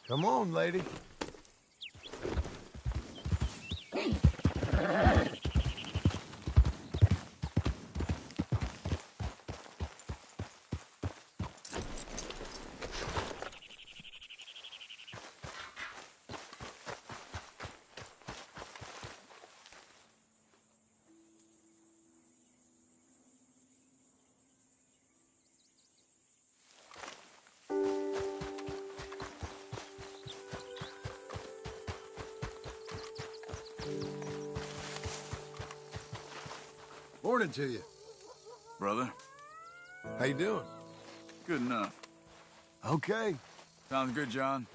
Come on, lady. Morning to you. Brother, How you doing? good enough. Okay. Sounds good, John.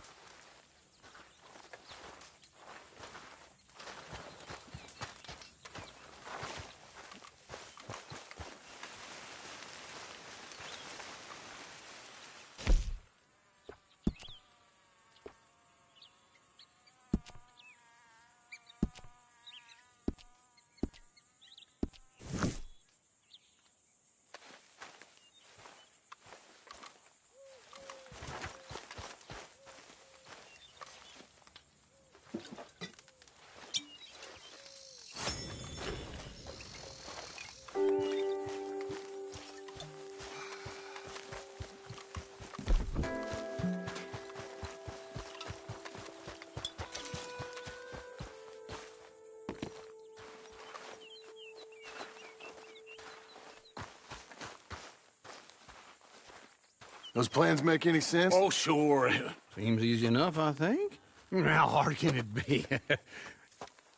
Those plans make any sense? Oh, sure. Seems easy enough, I think. How hard can it be?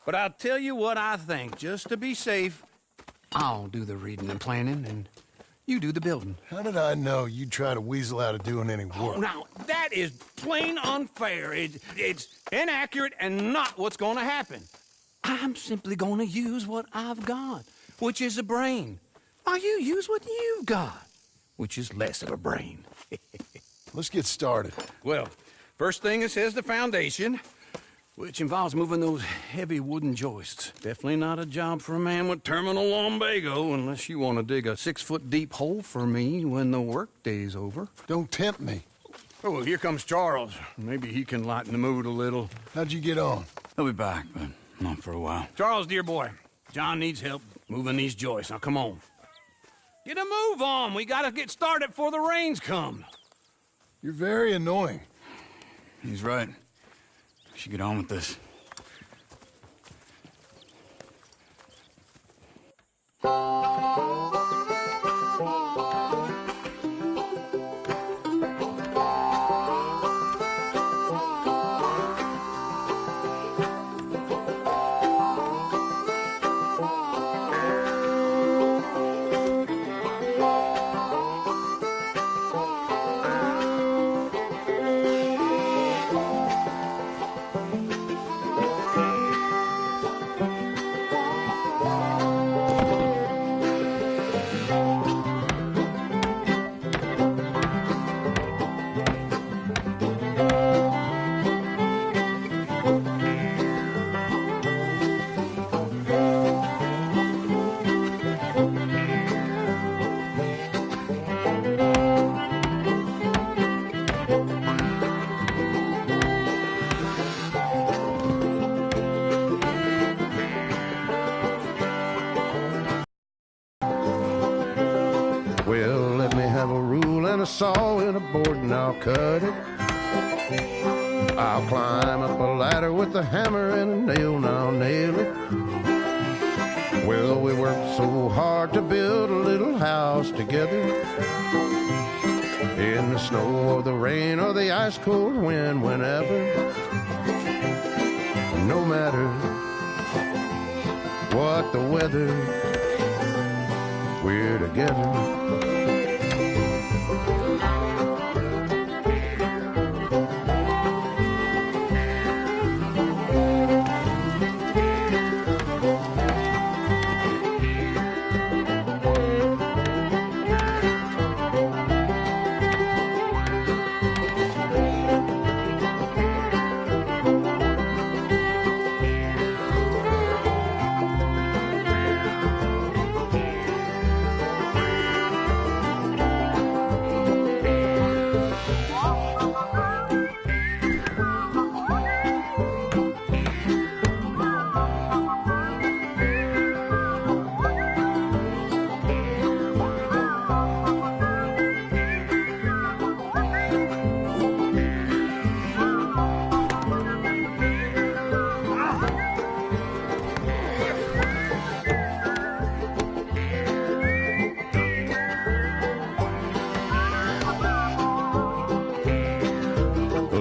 But I'll tell you what I think. Just to be safe, I'll do the reading and planning, and you do the building. How did I know you'd try to weasel out of doing any work? Oh, now, that is plain unfair. It's inaccurate and not what's going to happen. I'm simply going to use what I've got, which is a brain. While you use what you've got, which is less of a brain. Let's get started. Well, first thing it says the foundation, which involves moving those heavy wooden joists. Definitely not a job for a man with terminal lumbago, unless you want to dig a 6-foot deep hole for me when the workday's over. Don't tempt me. Oh, well, here comes Charles. Maybe he can lighten the mood a little. How'd you get on? He'll be back, but not for a while. Charles, dear boy, John needs help moving these joists. Now, come on. Get a move on. We gotta get started before the rains come. You're very annoying. He's right. We should get on with this. Well, let me have a rule and a saw and a board and I'll cut it. I'll climb up a ladder with a hammer and a nail and I'll nail it. Well, we worked so hard to build a little house together. In the snow or the rain or the ice cold wind, whenever. No matter what the weather, we're together.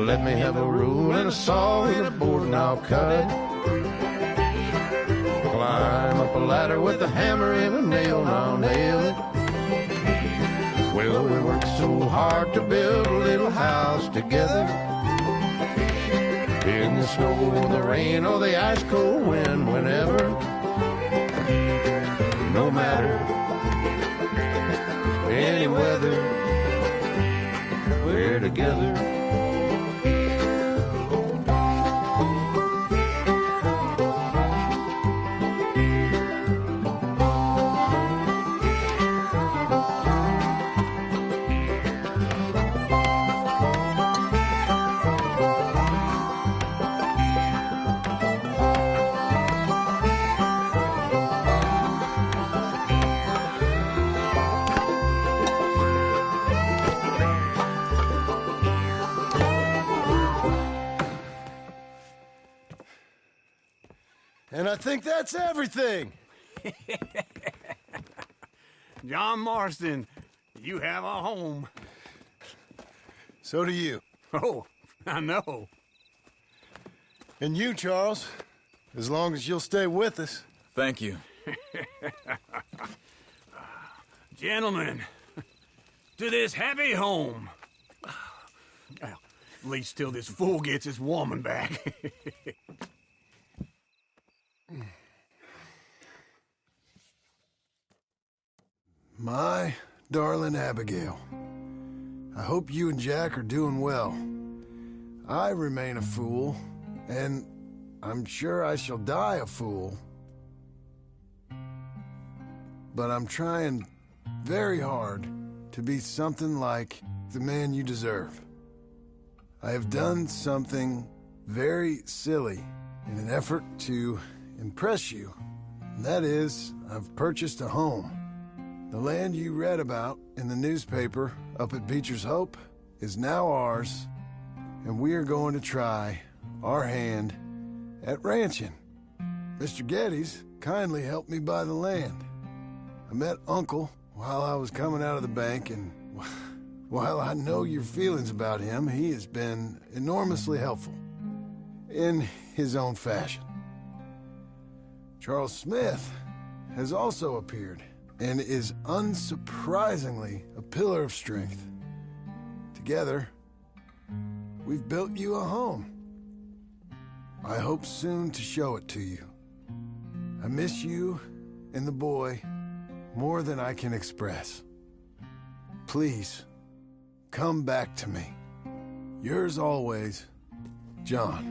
Let me have a rule and a saw and a board and I'll cut it. Climb up a ladder with a hammer and a nail and I'll nail it. Well, we worked so hard to build a little house together. In the snow, in the rain, or the ice cold wind, whenever. No matter any weather, we're together. And I think that's everything. John Marston, you have a home. So do you. Oh, I know. And you, Charles, as long as you'll stay with us. Thank you. Gentlemen, to this happy home. Well, at least till this fool gets his woman back. My darling Abigail, I hope you and Jack are doing well. I remain a fool, and I'm sure I shall die a fool. But I'm trying very hard to be something like the man you deserve. I have done something very silly in an effort to impress you, and that is, I've purchased a home. The land you read about in the newspaper up at Beecher's Hope is now ours, and we are going to try our hand at ranching. Mr. Geddes kindly helped me buy the land. I met Uncle while I was coming out of the bank, and while I know your feelings about him, he has been enormously helpful in his own fashion. Charles Smith has also appeared and is unsurprisingly a pillar of strength. Together, we've built you a home. I hope soon to show it to you. I miss you and the boy more than I can express. Please, come back to me. Yours always, John.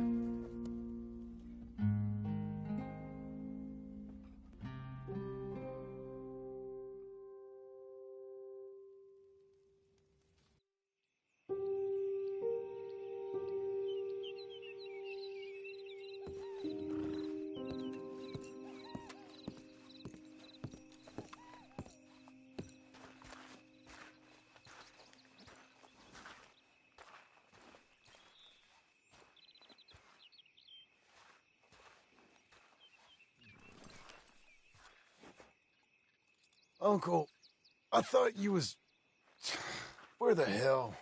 Uncle, I thought you was... Where the hell?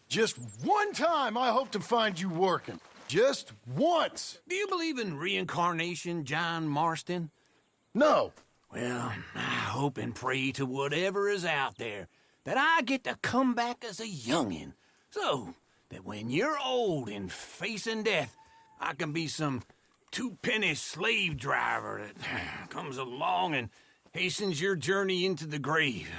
Just one time I hope to find you working. Just once. Do you believe in reincarnation, John Marston? No. Well, I hope and pray to whatever is out there that I get to come back as a youngin', so that when you're old and facing death, I can be some two-penny slave driver that comes along and hastens your journey into the grave.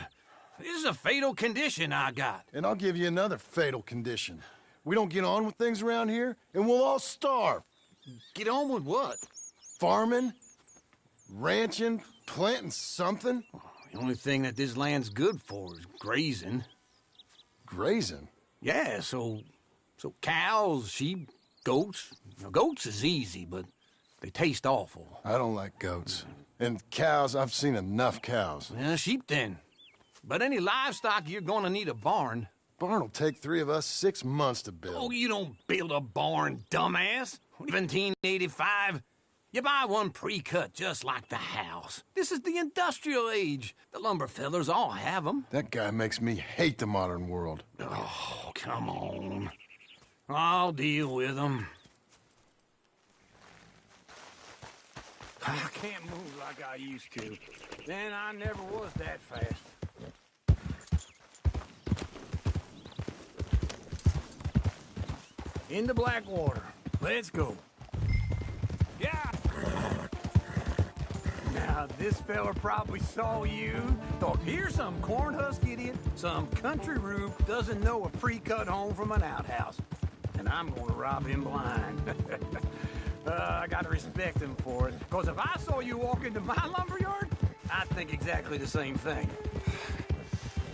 This is a fatal condition I got. And I'll give you another fatal condition. We don't get on with things around here, and we'll all starve. Get on with what? Farming, ranching, planting something. The only thing that this land's good for is grazing. Grazing? Yeah, so cows, sheep, goats. Now, goats is easy, but they taste awful. I don't like goats. And cows, I've seen enough cows. Yeah, sheep then. But any livestock, you're gonna need a barn. Barn will take 3 of us 6 months to build. Oh, you don't build a barn, dumbass. 1785, you buy one pre-cut just like the house. This is the industrial age. The lumber fellers all have them. That guy makes me hate the modern world. Oh, come on. I'll deal with them. I can't move like I used to. Then I never was that fast. Into Blackwater. Let's go. Yeah. Now, this fella probably saw you. Thought, here's some cornhusk idiot, some country rube doesn't know a pre-cut home from an outhouse. And I'm gonna rob him blind. I gotta respect him for it. Because if I saw you walk into my lumberyard, I'd think exactly the same thing.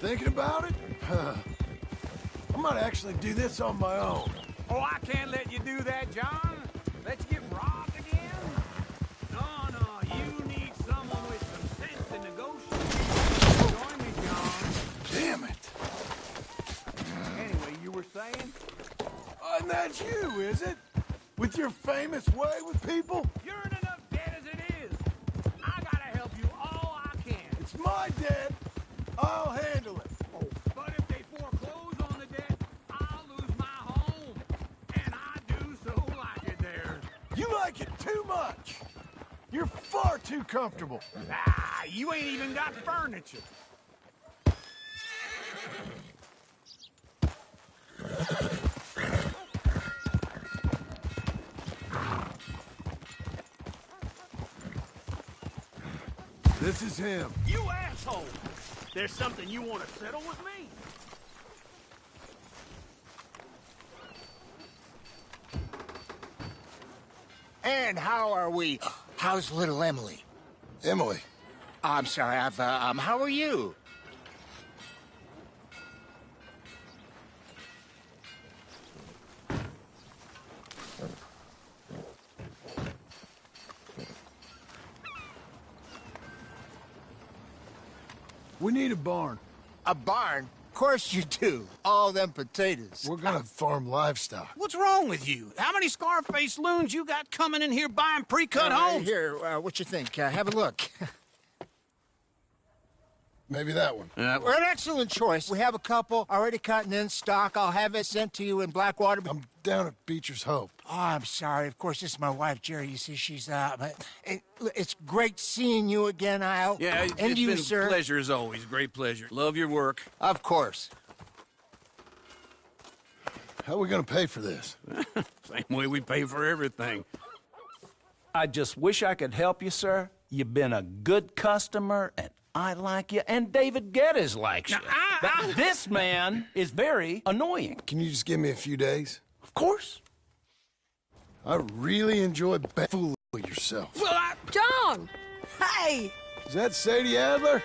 Thinking about it? I might actually do this on my own. Oh, I can't let you do that, John. Let you get robbed again? No, you need someone with some sense to negotiate. Join me, John. Damn it. Anyway, you were saying? And that's you, is it? With your famous way with people? You're in enough debt as it is. I gotta help you all I can. It's my debt. I'll handle it. Oh, but if they foreclose on the debt, I'll lose my home. And I do so like it there. You like it too much. You're far too comfortable. Ah, you ain't even got furniture. This is him. You asshole! There's something you want to settle with me? And how are we? How's little Emily? Emily. I'm sorry, how are you? We need a barn. A barn? Of course you do. All them potatoes. We're gonna farm livestock. What's wrong with you? How many Scarface loons you got coming in here buying pre-cut homes? Here, what you think? Have a look. Maybe that one. We're an excellent choice. We have a couple already cut and in stock. I'll have it sent to you in Blackwater. I'm down at Beecher's Hope. Oh, I'm sorry. Of course, this is my wife, Jerry. You see, she's but it's great seeing you again, Al. Yeah, and it's you, been sir. a pleasure as always. Great pleasure. Love your work. Of course. How are we gonna pay for this? Same way we pay for everything. I just wish I could help you, sir. You've been a good customer, and I like you, and David Geddes likes you. But this man is very annoying. Can you just give me a few days? Of course. I really enjoy fooling yourself. Well, John! Hey! Is that Sadie Adler?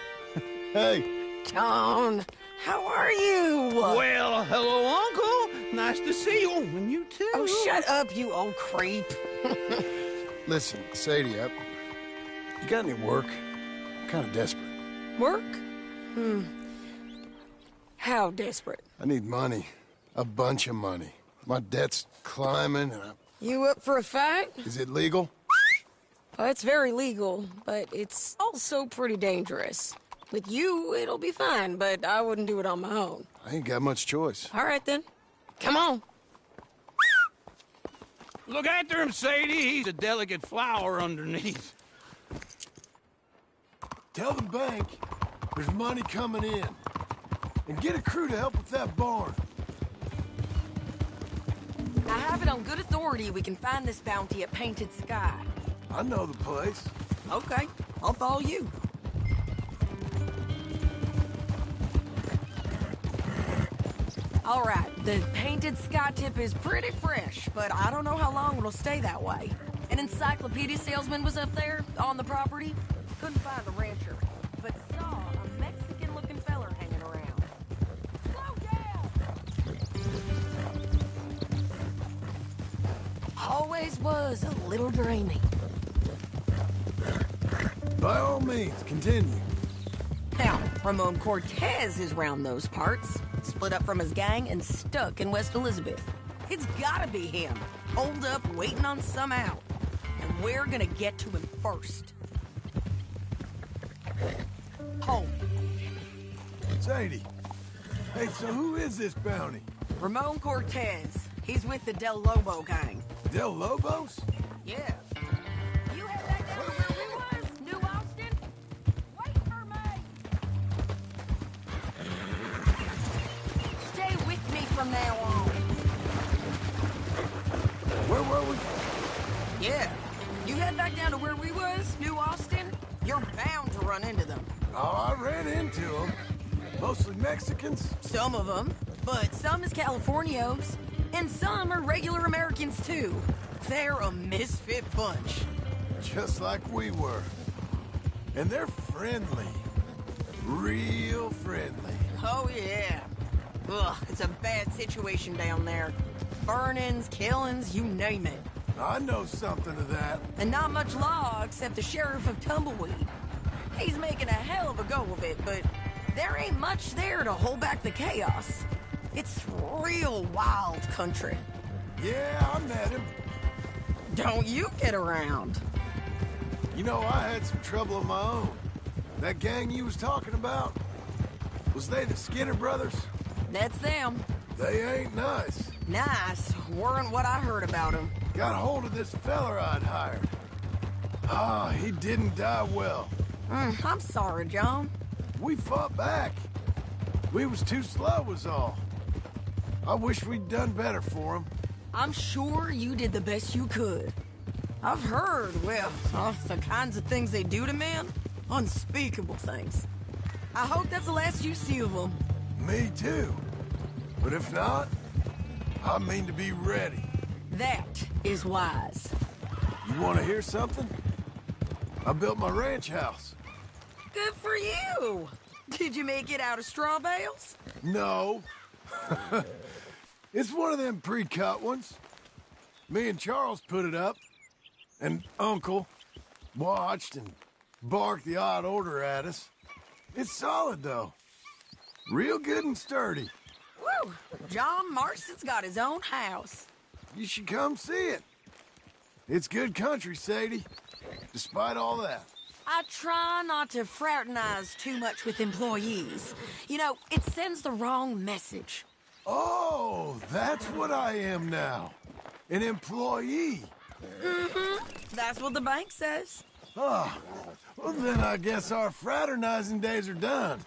Hey. John, how are you? well, hello, Uncle. Nice to see you. And you too. Oh, shut up, you old creep. Listen, Sadie, you got any work? I'm kind of desperate. Work? How desperate? I need money. A bunch of money. My debt's climbing, and You up for a fight? Is it legal? Well, it's very legal, but it's also pretty dangerous. With you, it'll be fine, but I wouldn't do it on my own. I ain't got much choice. All right, then. Come on. Look after him, Sadie. He's a delicate flower underneath. Tell the bank there's money coming in. And get a crew to help with that barn. I have it on good authority we can find this bounty at Painted Sky. I know the place. Okay, I'll follow you. All right, the Painted Sky tip is pretty fresh, but I don't know how long it'll stay that way. An encyclopedia salesman was up there on the property. Couldn't find a rancher, but saw a Mexican-looking feller hanging around. Slow down! Always was a little dreamy. By all means, continue. Now, Ramon Cortez is round those parts. Split up from his gang and stuck in West Elizabeth. It's gotta be him. Holed up, waiting on some out. And we're gonna get to him first. Home. Sadie. Hey, so who is this bounty? Ramon Cortez. He's with the Del Lobo gang. Del Lobos? Yeah. You head back down to where we was, New Austin? Wait for me! Stay with me from now on. Where were we? Yeah. You head back down to where we was, New Austin? You're bound to run into them. Oh, I ran into them. Mostly Mexicans. Some of them, but some is Californios. And some are regular Americans, too. They're a misfit bunch. Just like we were. And they're friendly. Real friendly. Oh, yeah. Ugh, it's a bad situation down there. Burnings, killings, you name it. I know something of that. And not much law except the sheriff of Tumbleweed. He's making a hell of a go of it, but there ain't much there to hold back the chaos. It's real wild country. Yeah, I met him. Don't you get around. You know, I had some trouble of my own. That gang you was talking about, was they the Skinner brothers? That's them. They ain't nice. Nice. Weren't what I heard about them. Got hold of this feller I'd hired. Ah, he didn't die well. I'm sorry, John. We fought back. We was too slow was all. I wish we'd done better for him. I'm sure you did the best you could. I've heard, well, the kinds of things they do to men. Unspeakable things. I hope that's the last you see of them. Me too. But if not, I mean to be ready. That is wise. You want to hear something? I built my ranch house. Good for you. Did you make it out of straw bales? No. It's one of them pre-cut ones. Me and Charles put it up, and Uncle watched and barked the odd order at us. It's solid, though. Real good and sturdy. Woo! John Marston's got his own house. You should come see it. It's good country, Sadie, despite all that. I try not to fraternize too much with employees. You know, it sends the wrong message. Oh, that's what I am now. An employee. Mm-hmm. That's what the bank says. Ah, well then I guess our fraternizing days are done.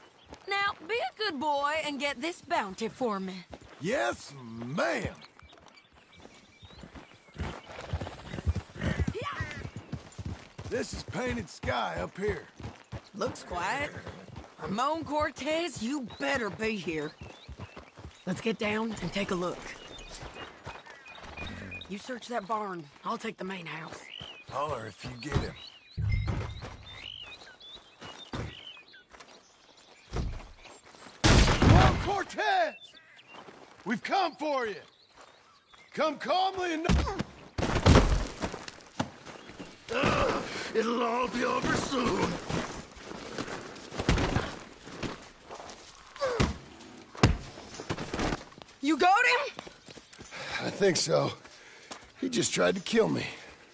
Now, be a good boy and get this bounty for me. Yes, ma'am. Yeah. This is Painted Sky up here. Looks quiet. Ramon Cortez, you better be here. Let's get down and take a look. You search that barn. I'll take the main house. Holler if you get him. Come, Cortez! We've come for you. Come calmly and... It'll all be over soon. You got him? I think so. He just tried to kill me.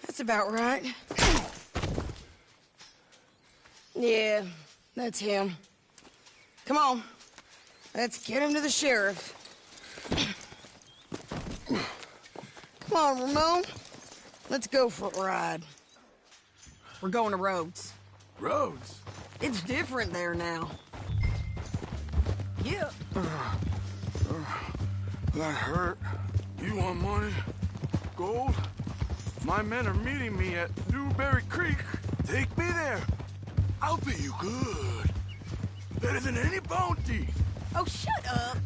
That's about right. Yeah, that's him. Come on. Let's get him to the sheriff. Come on, Ramon. Let's go for a ride. We're going to Rhodes. Rhodes? It's different there now. Yeah. That hurt. You want money? Gold? My men are meeting me at Newberry Creek. Take me there. I'll pay you good. Better than any bounty. Oh, shut up.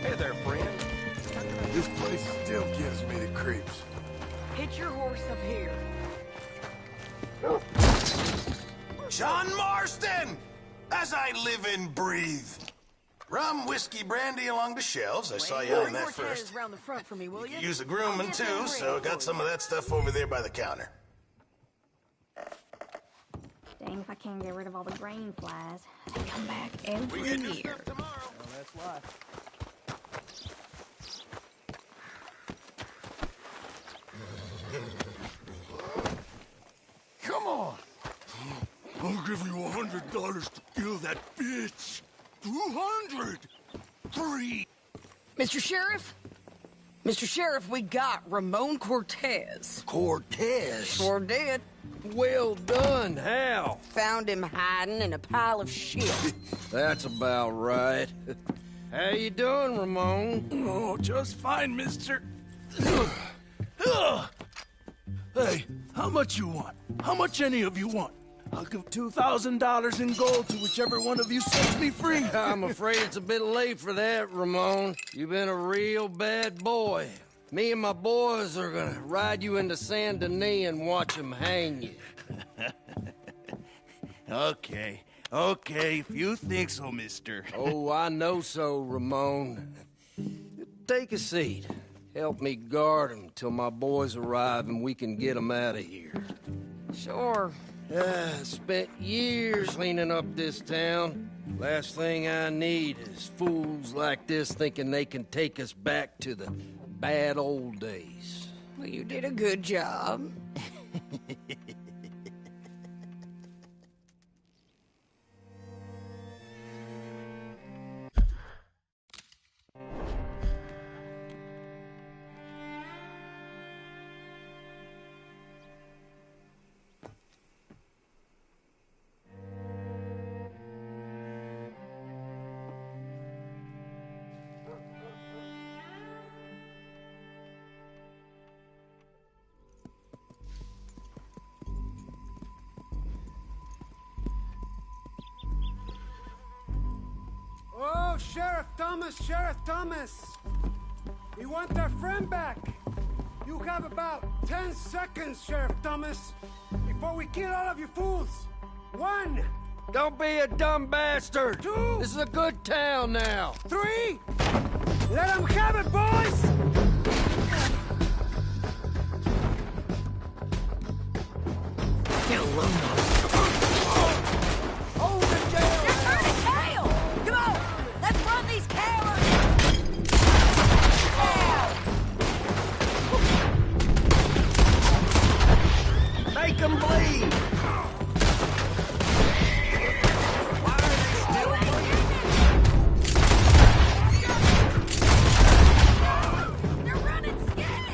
Hey there, friend. This place still gives me the creeps. Hitch your horse up here. John Marston! As I live and breathe. Rum, whiskey, brandy along the shelves. I saw you on that Cortez first. round the front for me, will you? Use the grooming too, so I got some of that stuff over there by the counter. Dang, if I can't get rid of all the grain flies, they come back every year. Well, that's life. Come on. I'll give you $100 to kill that bitch. 200. 3. Mr. Sheriff? Mr. Sheriff, we got Ramon Cortez. Cortez? Sure did. Well done, Hal. Found him hiding in a pile of shit. That's about right. How you doing, Ramon? Oh, just fine, mister. Hey, how much you want? How much any of you want? I'll give $2,000 in gold to whichever one of you sets me free. I'm afraid it's a bit late for that, Ramon. You've been a real bad boy. Me and my boys are gonna ride you into Saint Denis and watch them hang you. Okay, if you think so, mister. Oh, I know so, Ramon. Take a seat. Help me guard them till my boys arrive and we can get them out of here. Sure. Spent years cleaning up this town. Last thing I need is fools like this thinking they can take us back to the bad old days. Well, you did a good job. Oh, Sheriff Thomas! We want our friend back! You have about 10 seconds, Sheriff Thomas, before we kill all of you fools! 1! Don't be a dumb bastard! 2! This is a good town now! 3! Let them have it, boys! Hold the jail! They're turning tail! Come on! Let's run these cowards! Make them bleed! Why are they still bleeding? They're running scared!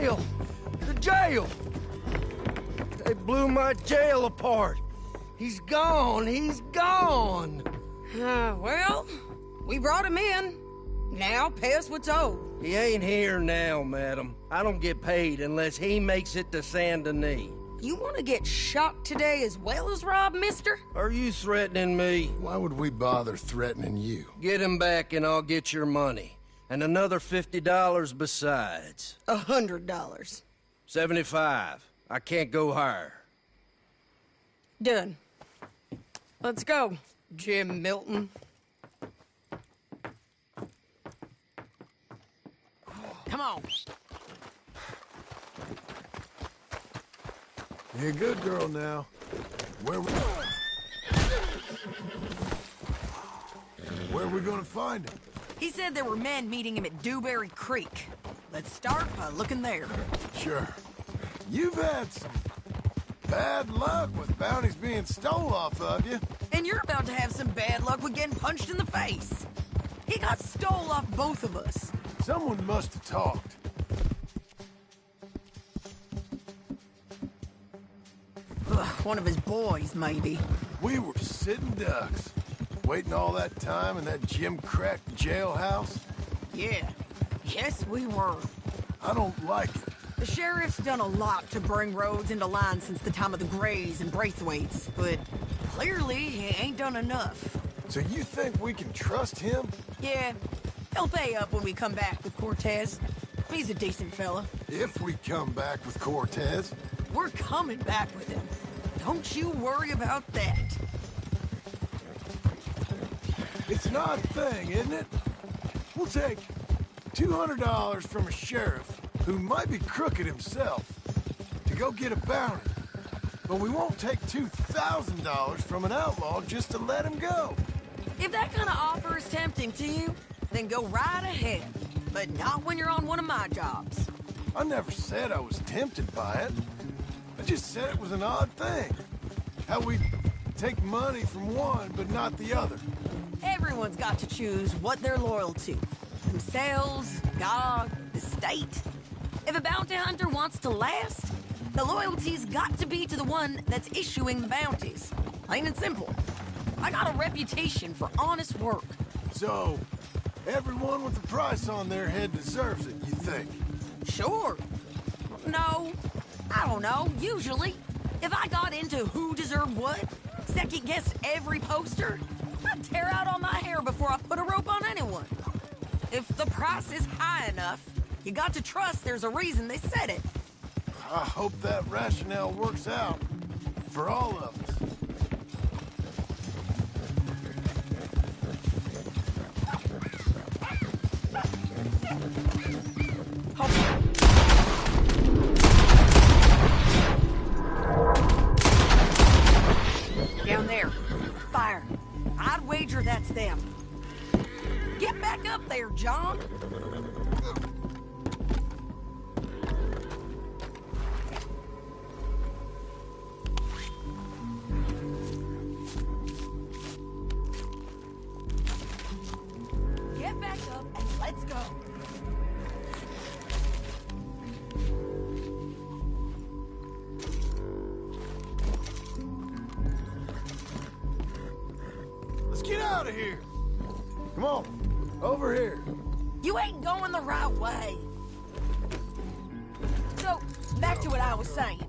jail! The jail! They blew my jail apart. He's gone. He's gone. Well, we brought him in. Now pay us what's owed. He ain't here now, madam. I don't get paid unless he makes it to Saint Denis. You want to get shot today as well as Rob, mister? Are you threatening me? Why would we bother threatening you? Get him back and I'll get your money. And another $50 besides. $100. 75. I can't go higher. Done. Let's go, Jim Milton. Come on. You're a good girl now. Where are we gonna find him? He said there were men meeting him at Dewberry Creek. Let's start by looking there. Sure. You've had some bad luck with bounties being stole off of you. And you're about to have some bad luck with getting punched in the face. He got stole off both of us. Someone must have talked. One of his boys, maybe. We were sitting ducks, waiting all that time in that gim-crack jailhouse. Yeah. Yes, we were. I don't like it. The sheriff's done a lot to bring roads into line since the time of the Grays and Braithwaites, but clearly he ain't done enough. So you think we can trust him? Yeah. He'll pay up when we come back with Cortez. He's a decent fella. If we come back with Cortez. We're coming back with him. Don't you worry about that. It's an odd thing, isn't it? We'll take $200 from a sheriff who might be crooked himself to go get a bounty. But we won't take $2,000 from an outlaw just to let him go. If that kind of offer is tempting to you, then go right ahead. But not when you're on one of my jobs. I never said I was tempted by it. I just said it was an odd thing. How we take money from one, but not the other. Everyone's got to choose what they're loyal to. Themselves, God, the state. If a bounty hunter wants to last, the loyalty's got to be to the one that's issuing the bounties. Plain and simple. I got a reputation for honest work. So, everyone with a price on their head deserves it, you think? Sure. No, I don't know, usually. If I got into who deserved what, second-guessed every poster, I'd tear out all my hair before I put a rope on anyone. If the price is high enough, you got to trust there's a reason they said it. I hope that rationale works out for all of us. Down there. Fire. I'd wager that's them. Get back up there, John. Get back up and let's go. Let's get out of here. Come on, over here. You ain't going the right way. So, back to what I was saying.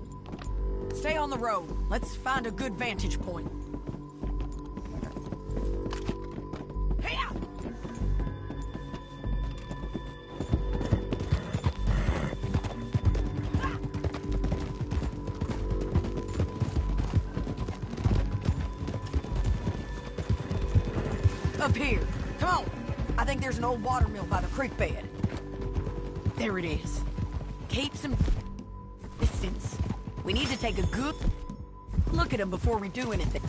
Stay on the road. Let's find a good vantage point. Hey-ya! Up here. Come on. I think there's an old water mill by the creek bed. There it is. Keep some distance. We need to take a good look at him before we do anything.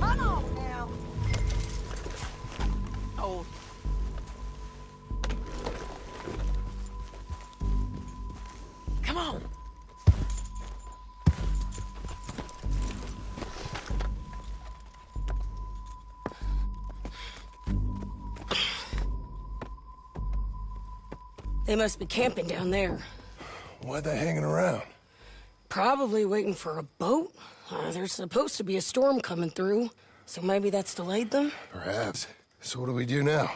Come on now. Oh. Come on. They must be camping down there. Why are they hanging around? Probably waiting for a boat. There's supposed to be a storm coming through, so maybe that's delayed them? Perhaps. So what do we do now?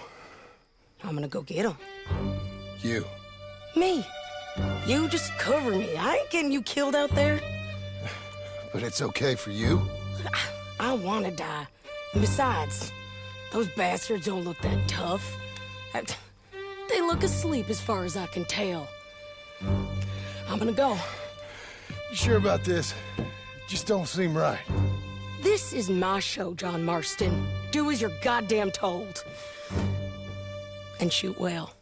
I'm gonna go get them. You. Me. You just cover me. I ain't getting you killed out there. But it's okay for you? I wanna die. And besides, those bastards don't look that tough. They look asleep as far as I can tell. I'm gonna go. You sure about this? Just don't seem right. This is my show, John Marston. Do as you're goddamn told. And shoot well.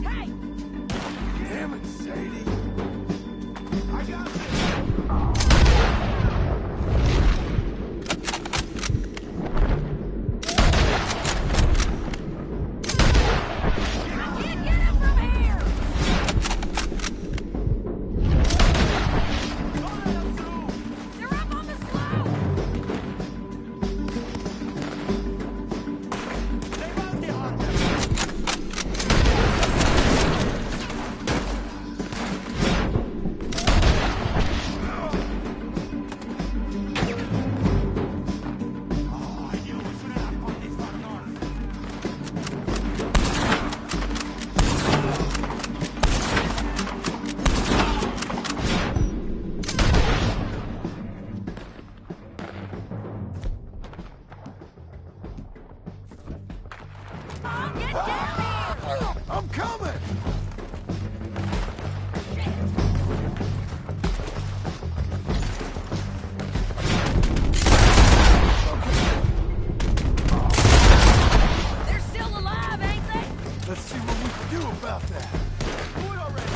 Hey! Damn it, Sadie. I got this. I'm coming! They're still alive, ain't they? Let's see what we can do about that. Do it already!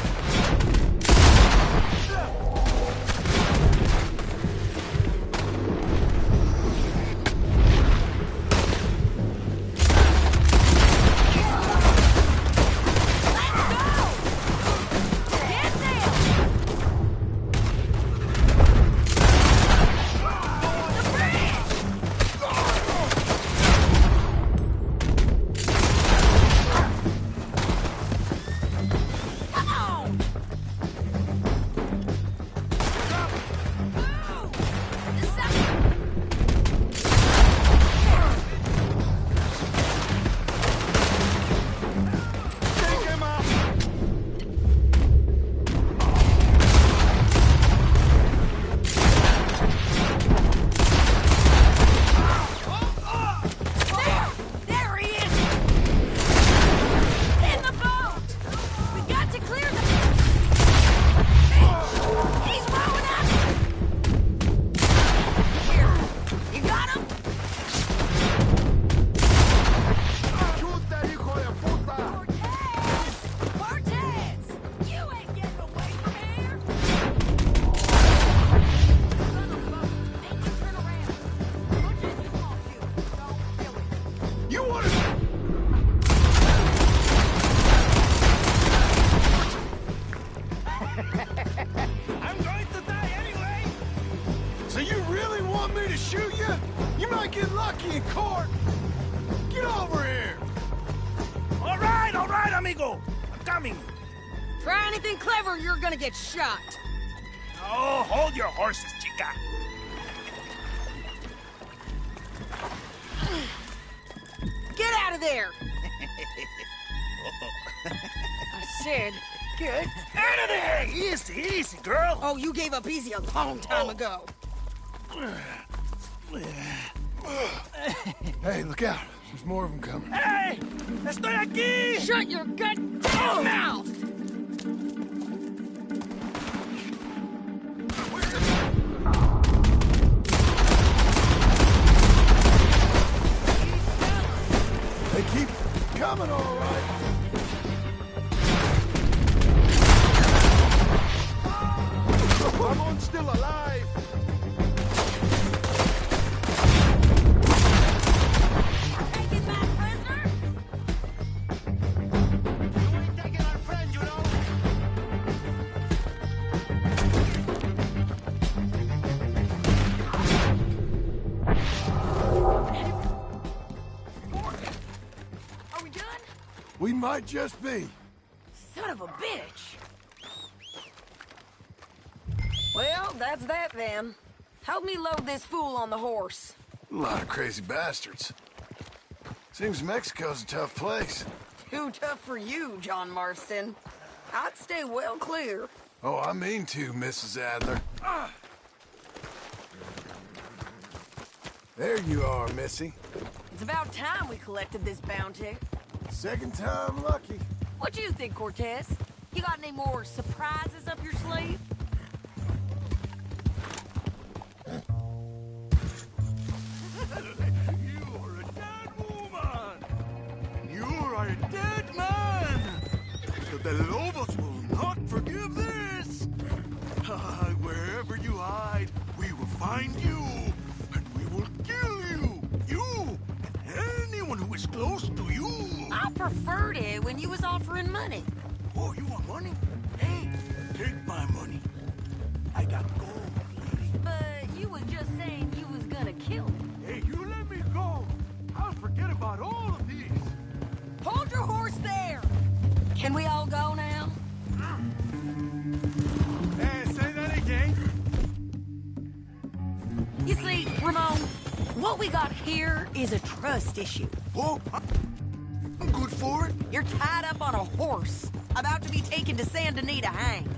In court! Get over here! All right, amigo. I'm coming. Try anything clever, you're gonna get shot. Oh, hold your horses, chica. Get out of there! I said, get Out of there! Easy, easy, girl. Oh, you gave up easy a long time ago. Hey, look out. There's more of them coming. Hey! Estoy aquí! Shut your goddamn mouth! They keep coming, all right. Ramon's still alive. Taking my prisoner? You ain't taking our friend might just be. Son of a bitch. Well, that's that then. Help me load this fool on the horse. A lot of crazy bastards. Seems Mexico's a tough place. Too tough for you, John Marston. I'd stay well clear. Oh, I mean to, Mrs. Adler. There you are, Missy. It's about time we collected this bounty. Second time lucky. What do you think, Cortez? You got any more surprises up your sleeve? You are a dead woman! You are a dead man! The Lobos will not forgive this! Wherever you hide, we will find you, and we will kill you! You, and anyone who is close to you! I preferred it when you was offering money. Oh, you want money? Hey, take my money. I got gold, lady. But you was just saying you was gonna kill me. Hey, you let me go! I'll forget about all of these! Hold your horse there! Can we all go now? Hey, say that again! You see, Ramon, what we got here is a trust issue. Oh, I'm good for it. You're tied up on a horse, about to be taken to San Denis to hang.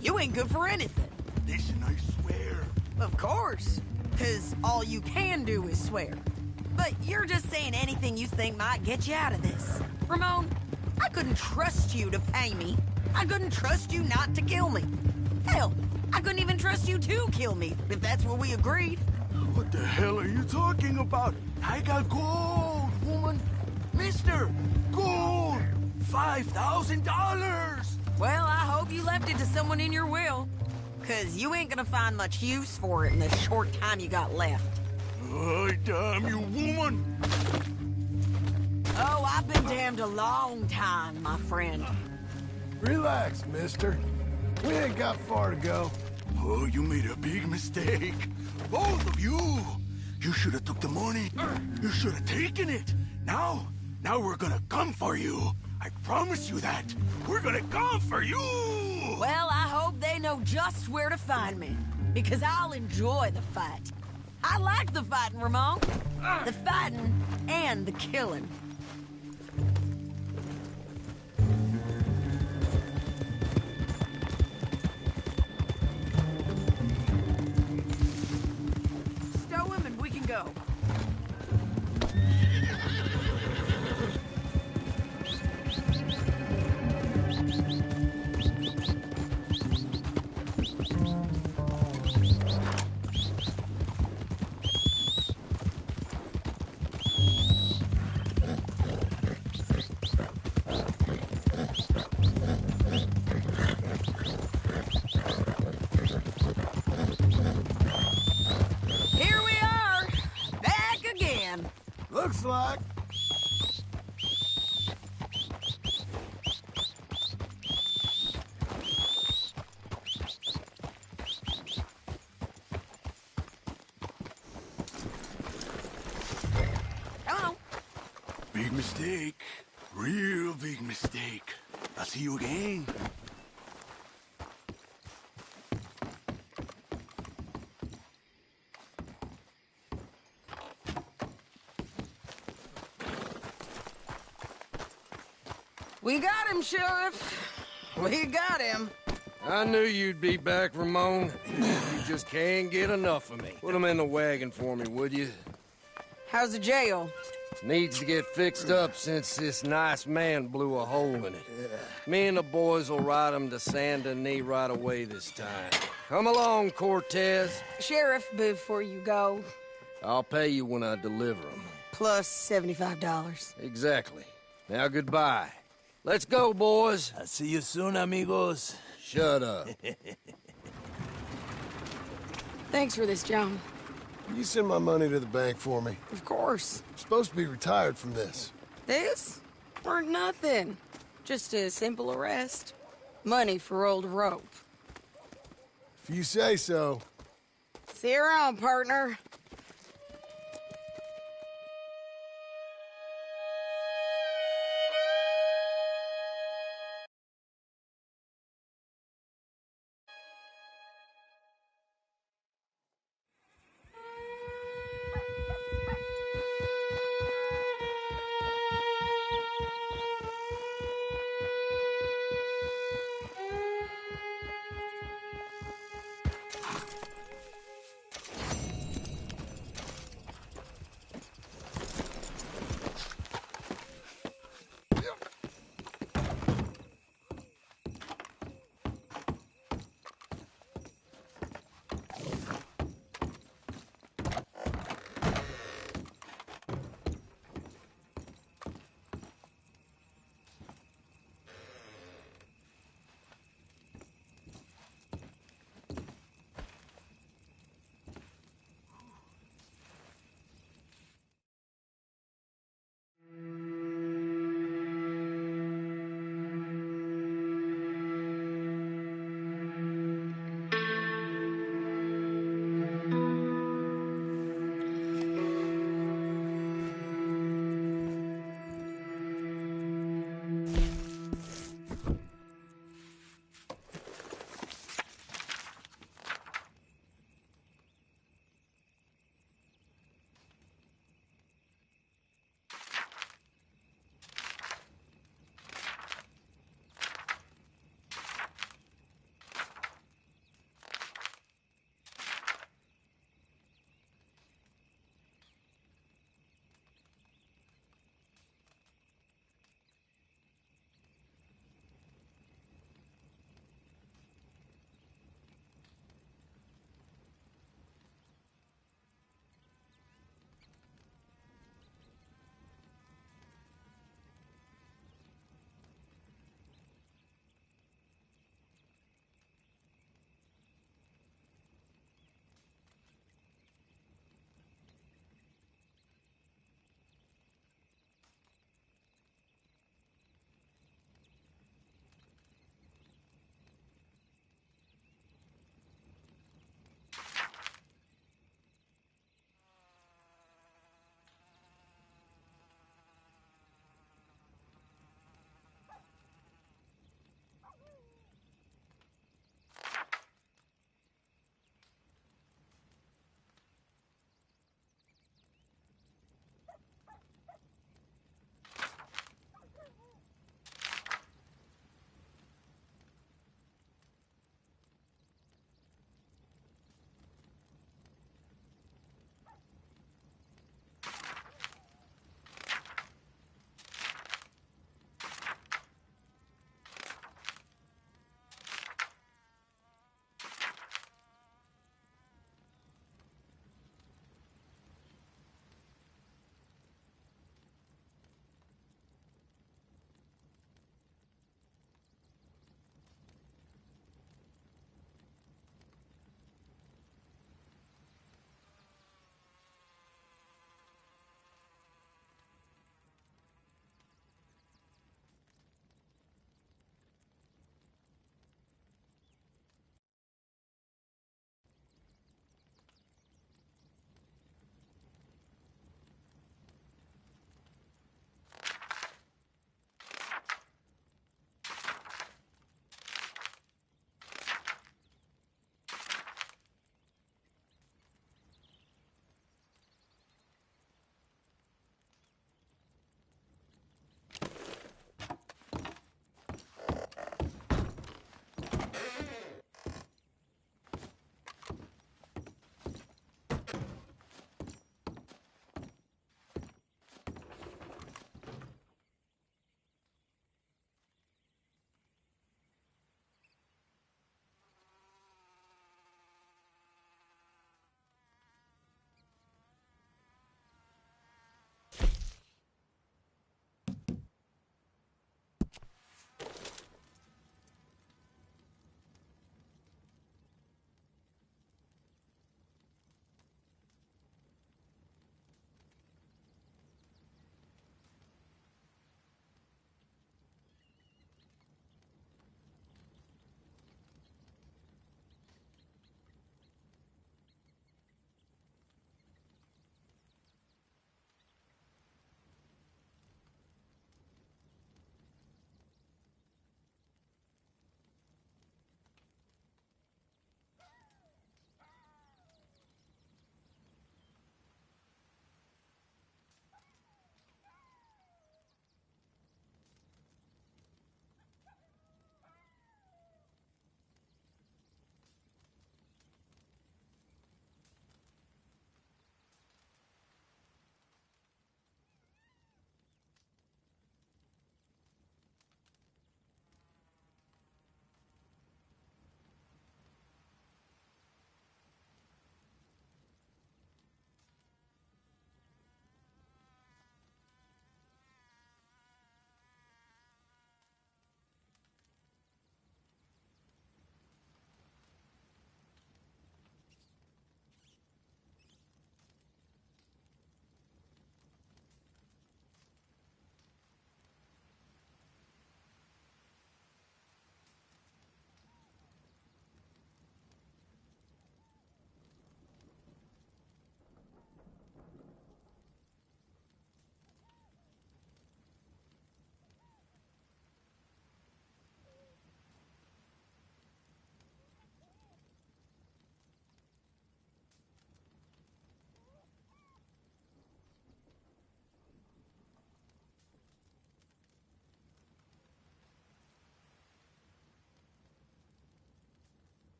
You ain't good for anything. Listen, I swear. Of course, because all you can do is swear. But you're just saying anything you think might get you out of this. Ramon, I couldn't trust you to pay me. I couldn't trust you not to kill me. Hell, I couldn't even trust you to kill me, if that's what we agreed. What the hell are you talking about? I got gold, woman. Mister, gold! $5,000! Well, I hope you left it to someone in your will. Because you ain't gonna find much use for it in the short time you got left. Oh, damn you, woman! Oh, I've been damned a long time, my friend. Relax, mister. We ain't got far to go. Oh, you made a big mistake. Both of you! You should have took the money. You should have taken it. Now we're gonna come for you. I promise you that. We're gonna come for you! Well, I hope they know just where to find me. Because I'll enjoy the fight. I like the fighting, Ramon. The fighting and the killing. Stow him and we can go. Here we are, back again. Looks like. Come on. Big mistake. Real big mistake. I'll see you again. We got him, Sheriff. We got him. I knew you'd be back, Ramon. You just can't get enough of me. Put him in the wagon for me, would you? How's the jail? Needs to get fixed up since this nice man blew a hole in it. Me and the boys will ride him to San Denis right away this time. Come along, Cortez. Sheriff, before you go, I'll pay you when I deliver him. plus $75. Exactly. Now, goodbye. Let's go, boys. I'll see you soon, amigos. Shut up. Thanks for this, John. You send my money to the bank for me. Of course. I'm supposed to be retired from this. This? Weren't nothing. Just a simple arrest. Money for old rope. If you say so. See you around, partner.